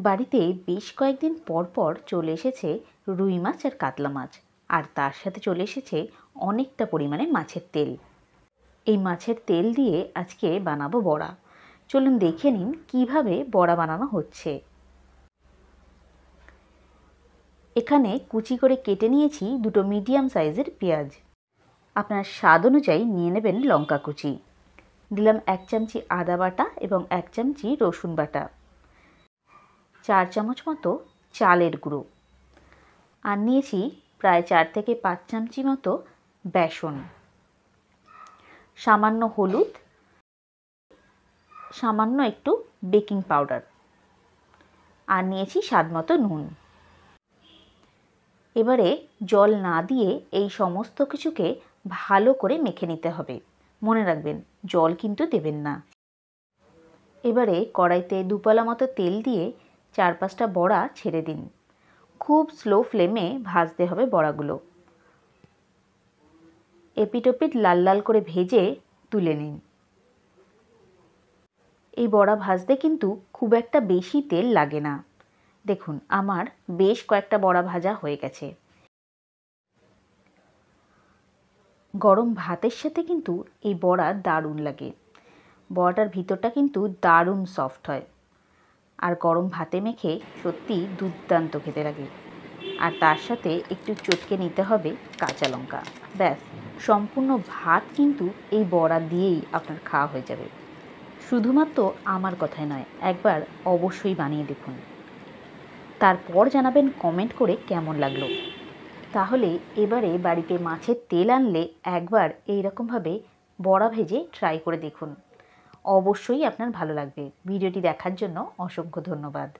বাড়িতে বেশ কয়েকদিন পর পর চলে এসেছে রুই মাছ আর কাতলা মাছ, আর তার সাথে চলে এসেছে অনেকটা পরিমাণে মাছের তেল। এই মাছের তেল দিয়ে আজকে বানাবো বড়া। চলুন দেখে নিন কিভাবে বড়া বানানো হচ্ছে। এখানে কুচি করে কেটে নিয়েছি দুটো মিডিয়াম সাইজের পেঁয়াজ। আপনার স্বাদ অনুযায়ী নিয়ে নেবেন লঙ্কা কুচি। দিলাম 1 চামচি আদা বাটা এবং 1 চামচি রসুন বাটা, 4 চামচ মতো চালের গুঁড়ো, আর নিয়েছি প্রায় 4 থেকে 5 চামচি মতো বেসন, সামান্য হলুদ, সামান্য একটু বেকিং পাউডার, আর নিয়েছি স্বাদ মতো নুন। এবারে জল না দিয়ে এই সমস্ত কিছুকে ভালো করে মেখে নিতে হবে। মনে রাখবেন জল কিন্তু দেবেন না। এবারে কড়াইতে দুপালা মতো তেল দিয়ে 4-5টা বড়া ছেড়ে দিন। খুব স্লো ফ্লেমে ভাজতে হবে বড়াগুলো। এপিট-ওপিট লাল লাল করে ভেজে তুলে নিন। এই বড়া ভাজতে কিন্তু খুব একটা বেশি তেল লাগে না। দেখুন আমার বেশ কয়েকটা বড়া ভাজা হয়ে গেছে। গরম ভাতের সাথে কিন্তু এই বড়া দারুণ লাগে। বড়াটার ভিতরটা কিন্তু দারুণ সফট হয়, আর গরম ভাতে মেখে সত্যি দুর্দান্ত খেতে লাগে। আর তার সাথে একটু চটকে নিতে হবে কাঁচা লঙ্কা। ব্যাস, সম্পূর্ণ ভাত কিন্তু এই বড়া দিয়েই আপনার খাওয়া হয়ে যাবে। শুধুমাত্র আমার কথাই নয়, একবার অবশ্যই বানিয়ে দেখুন। তারপর জানাবেন কমেন্ট করে কেমন লাগলো। তাহলে এবারে বাড়িতে মাছের তেল আনলে একবার এইরকমভাবে বড়া ভেজে ট্রাই করে দেখুন। অবশ্যই আপনার ভালো লাগবে। ভিডিওটি দেখার জন্য অসংখ্য ধন্যবাদ।